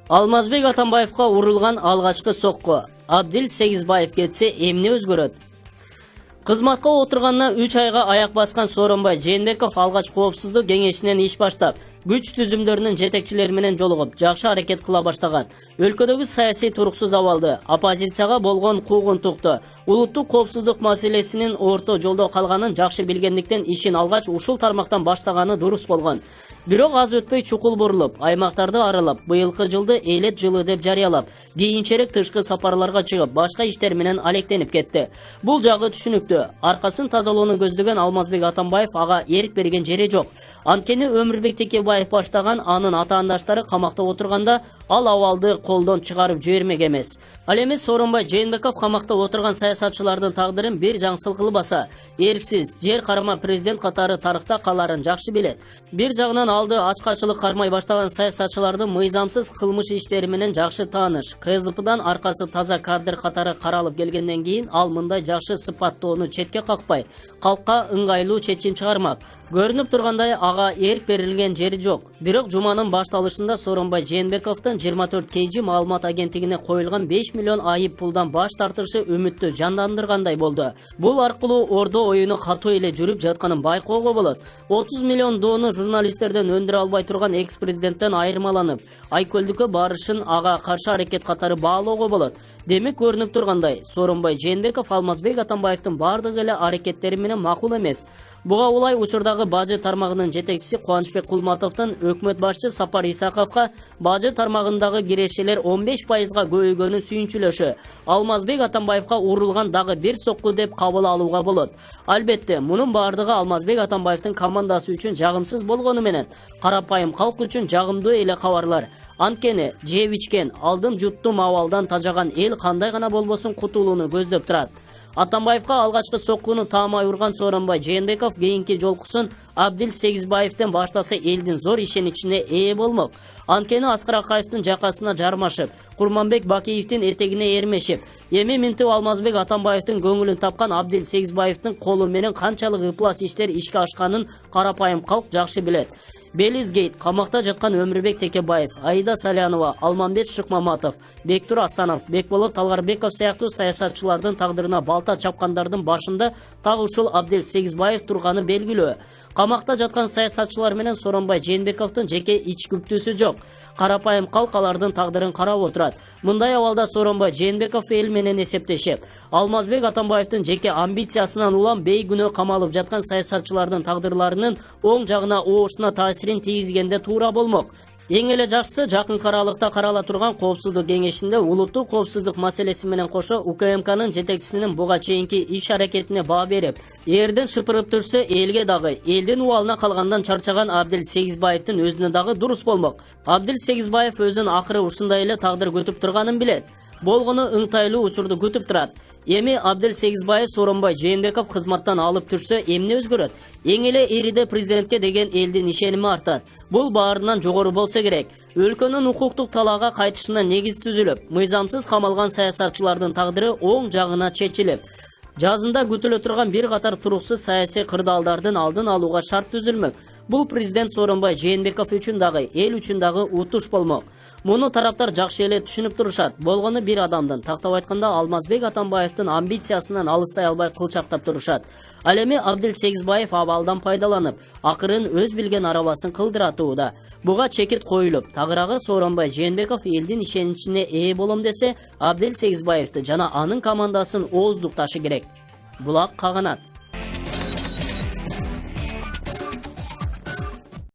Алмазбек Атамбаевқа урылған алғашқы соққы. Абдил Сегизбаев кетсе, эмне өзгөрөт? Кызматка отурганына 3 айга аяк баскан Сооронбай Жээнбеков алгач коопсуздук кеңешинен иш баштап, күч түзүмдөрүнүн жетекчилери менен жолугуп, жакшы аракет кыла баштаган. Өлкөдөгү саясий туруксуз абалды, оппозицияга болгон куугунтукту, улуттук коопсуздук маселесинин орто жолдо калганын жакшы билгендиктен ишин алгач ушул тармактан баштаганы дурус болгон. Бирок аз өтпөй чукул бурулуп, аймактарды аралап, быйылкы жылды элет жылы деп жарыялап, кийинчерээк тышкы сапарларга чыгып, башка иштер менен алектенип кетти. Бул жагы түшүнүктүү. Аркасын тазалоону көздөгөн Алмазбек Атамбаев ага эрк берген жери жок. Анткени Өмүрбек Текебаев баштаган анын атаандаштары камакта отурганда ал абалды колдон чыгарып жибермек эмес. Ал эми Сооронбай Жээнбеков камакта отурган саясатчылардын тагдырын бир жаңсыл кылбаса, эрксиз, жер карама президент катары тарыхта каларын жакшы билет. Бир жагынан алды ачкачылык кармай баштаган саясатчылардын мыйзамсыз кылмыш иштери менен жакшы тааныш. КСДПдан аркасы таза кадр катары каралып келгенден кийин ал мындай жакшы сыпаттоону четке какпай, калкка ыңгайлуу чечим чыгармак. Көрүнүп тургандай ага эрк берилген жери жок. Бирок жуманын башталышында Сооронбай Жээнбековдун 24 KG маалымат агенттигине коюлган 5 миллион айып пулдан баш тартышы үмүттү жандандыргандай болду. Бул аркылуу ордо оюну катуу эле жүрүп жатканын байкоого болот. 30 миллион доону журналисттерден өндүрө албай турган экс-президенттен айырмаланып, Айкөлдүккө барышын ага каршы аракет катары баалоого болот. Демек көрүнүп тургандай, Сооронбай Жээнбеков Алмазбек Атамбаевдин бардык эле аракеттери менен макул эмес. Буга улай учурдагы бажы тармагынын жетекчиси Кубанычбек Кулматовдун өкмөт башчы Сапар Исаковго бажы тармагындагы кирешелер 15%га көбөйгөнүн сүйүнчүлөшү Алмазбек Атамбаевга урулган дагы бир сокку деп кабыл алууга болот. Албетте, мунун бардыгы Алмазбек Атамбаевдин командасы үчүн жагымсыз болгону менен, карапайым калк үчүн жагымдуу эле кабарлар. Анткени жеп ичкен, алдын жуттум абалдан тажаган эл кандай гана болбосун кутулууну көздөп турат. Атамбаевга алгачкы соккуну таамай урган Сооронбай Жээнбеков кийинки жолкусун Абдил Сегизбаевден баштаса элдин зор ишеничине ээ болмок. Анткени Аскар Акаевдин жакасына жармашып, Курманбек Бакиевдин этегине эрмешип, эми минтип Алмазбек Атамбаевдин көңүлүн тапкан Абдил Сегизбаевдин колу менен канчалык ыплас иштер ишке ашканын карапайым калк жакшы билет. Белизгейт, камакта жаткан Өмүрбек Текебаев, Аида Салянова, Алмамбет Шыкмаматов, Бектур Асанов, Бекболот Талгарбеков сыяктуу саясатчылардын тагдырына балта чапкандардын башында так ушул Абдил Сегизбаев турганы белгилүү. Камакта жаткан саясатчылар менен Сооронбай Жээнбековдун жеке ич күптүүсү жок. Карапайым калк алардын тагдырын карап отурат. Мындай абалда Сооронбай Жээнбеков эл менен эсептешет. Алмазбек Атамбаевдин жеке амбициясынан улам бейгүнөө камалып жаткан саясатчылардын тагдырларынын оң жагына оошуна таасирин тийгизгенде туура болмок. Эң эле жакшысы жакын аралыкта карала турган коопсуздук кеңешинде улуттук коопсуздук маселеси менен кошо УКМКнын жетекчисинин буга чейинки иш аракетине баа берип, эрден шыпырып турса элге дагы, элдин убалына калгандан чарчаган Абдил Сегизбаевдин өзүнө дагы дурус болмок. Абдил Сегизбаев өзүн акыры ушундай эле тагдыр күтүп турганын билет. Болгону ыңтайлуу учурду күтүп турат. Эми Абдил Сегизбаев Сооронбай Жээнбеков кызматтан алып турса эмне өзгөрөт? Эң эле ириде президентке деген элдин ишеними артат. Бул баарынан жогору болсо керек. Өлкөнүн укуктук талаага кайтышына негиз түзүлүп, мыйзамсыз камалган саясатчылардын тагдыры оң жагына чечилип, жазында күтүлө турган бир катар туруксуз саясий кырдаалдардын алдын алууга шарт түзүлмөк. Бул президент Сооронбай Жээнбеков үчүн дагы, эл үчүн дагы утуш болмок. Муну тараптар жакшы эле түшүнүп турушат. Болгону бир адамдын, тактап айтканда Алмазбек Атамбаевдин амбициясынан алыстай албай кылчактап турушат. Ал эми Абдил Сегизбаев абалдан пайдаланып, акырын өз билген арабасын кылдыратууда. Буга чекит коюлуп, тагыраагы Сооронбай Жээнбеков элдин ишеничине ээ болом десе, Абдил Сегизбаевди жана анын командасын ооздукташы керек. Булак каганат.